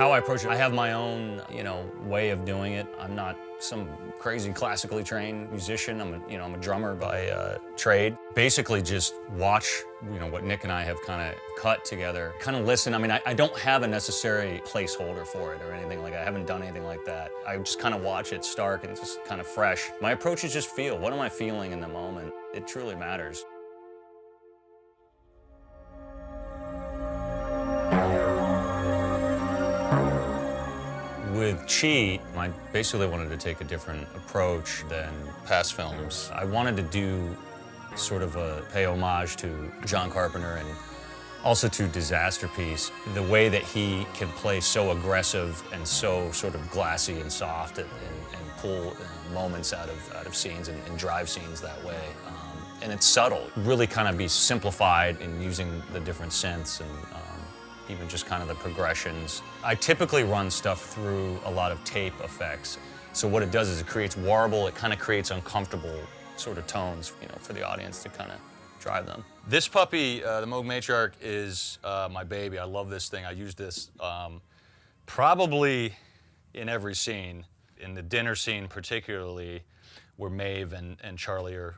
How I approach it, I have my own, way of doing it. I'm not some crazy classically trained musician. I'm a drummer by trade. Basically just watch, what Nick and I have kind of cut together, kind of listen. I mean, I don't have a necessary placeholder for it or anything like that. I haven't done anything like that. I just kind of watch it stark and just kind of fresh. My approach is just feel. What am I feeling in the moment? It truly matters. With Cheat, I basically wanted to take a different approach than past films. I wanted to do sort of pay homage to John Carpenter and also to Disaster Piece. The way that he can play so aggressive and so sort of glassy and soft and pull moments out of scenes and drive scenes that way. And it's subtle. Really kind of be simplified in using the different synths and even just kind of the progressions. I typically run stuff through a lot of tape effects. So what it does is it creates warble, it kind of creates uncomfortable sort of tones, for the audience to kind of drive them. This puppy, the Moog Matriarch, is my baby. I love this thing. I use this probably in every scene. In the dinner scene particularly, where Maeve and Charlie are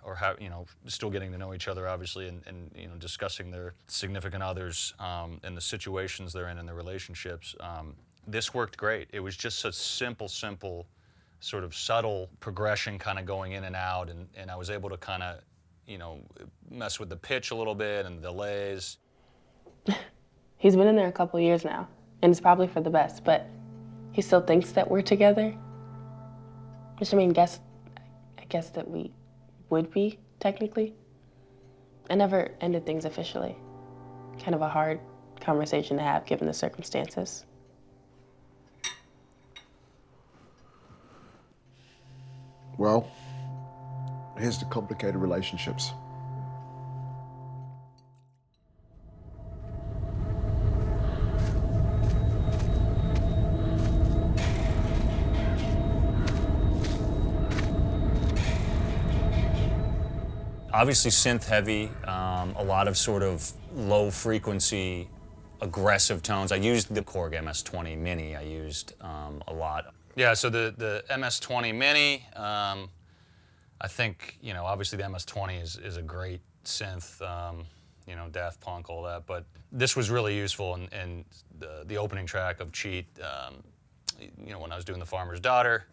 still getting to know each other, obviously, and discussing their significant others and the situations they're in and their relationships. This worked great. It was just a simple, sort of subtle progression kind of going in and out, and I was able to kind of, mess with the pitch a little bit and the delays. He's been in there a couple years now, and it's probably for the best, but he still thinks that we're together. Which, I guess that we would be, technically. I never ended things officially. Kind of a hard conversation to have, given the circumstances. Well, here's the complicated relationships. Obviously synth heavy, a lot of sort of low frequency, aggressive tones. I used the Korg MS-20 Mini, I used a lot. Yeah, so the MS-20 Mini, I think, obviously the MS-20 is a great synth, Daft Punk, all that, but this was really useful in the opening track of Cheat, when I was doing The Farmer's Daughter.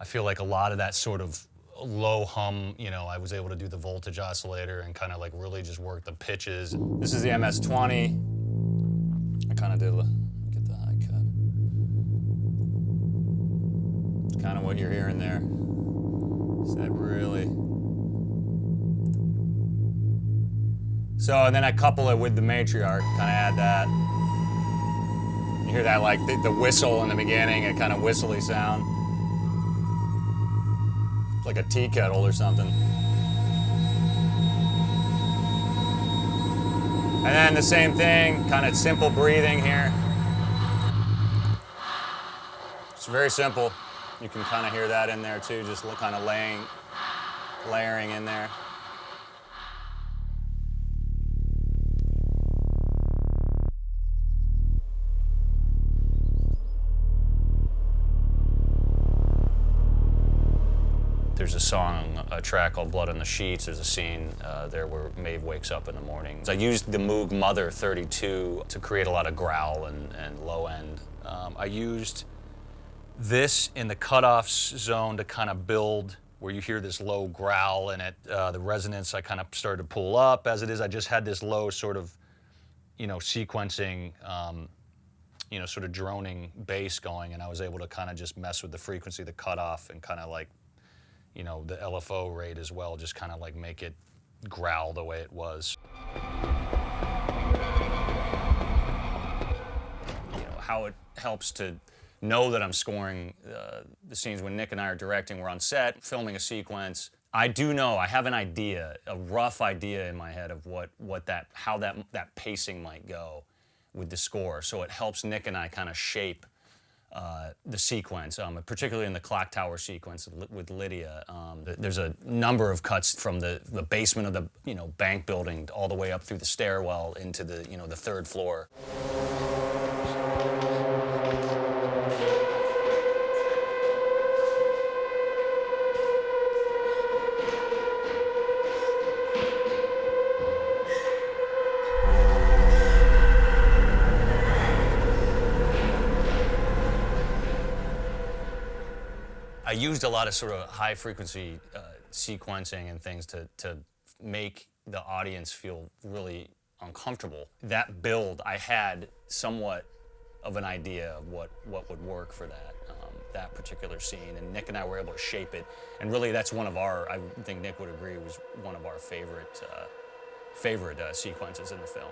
I feel like a lot of that sort of low hum, I was able to do the voltage oscillator and kind of like really just work the pitches. This is the MS-20. I kind of did, get the high cut. It's kind of what you're hearing there. Is that really? So, and then I couple it with the Matriarch, kind of add that. You hear that like the whistle in the beginning, a kind of whistly sound. Like a tea kettle or something. And then the same thing, kind of simple breathing here. It's very simple. You can kind of hear that in there too, just kind of layering in there. There's a track called Blood on the Sheets. There's a scene there where Maeve wakes up in the morning. I used the Moog Mother 32 to create a lot of growl and low end. I used this in the cutoff zone to kind of build where you hear this low growl in it. The resonance I kind of started to pull up as it is. I just had this low sort of, sequencing, sort of droning bass going, and I was able to kind of just mess with the frequency, the cutoff, and kind of like, the LFO rate as well, just kind of like make it growl the way it was. How it helps to know that I'm scoring the scenes when Nick and I are directing. We're on set, filming a sequence. I do know, I have an idea, a rough idea in my head of how that pacing might go with the score. So it helps Nick and I kind of shape the sequence, particularly in the clock tower sequence with Lydia. There's a number of cuts from the basement of the bank building all the way up through the stairwell into the the third floor. used a lot of sort of high frequency sequencing and things to make the audience feel really uncomfortable. That build, I had somewhat of an idea of what would work for that particular scene, and Nick and I were able to shape it. And really, that's one of our, I think Nick would agree, was one of our favorite sequences in the film.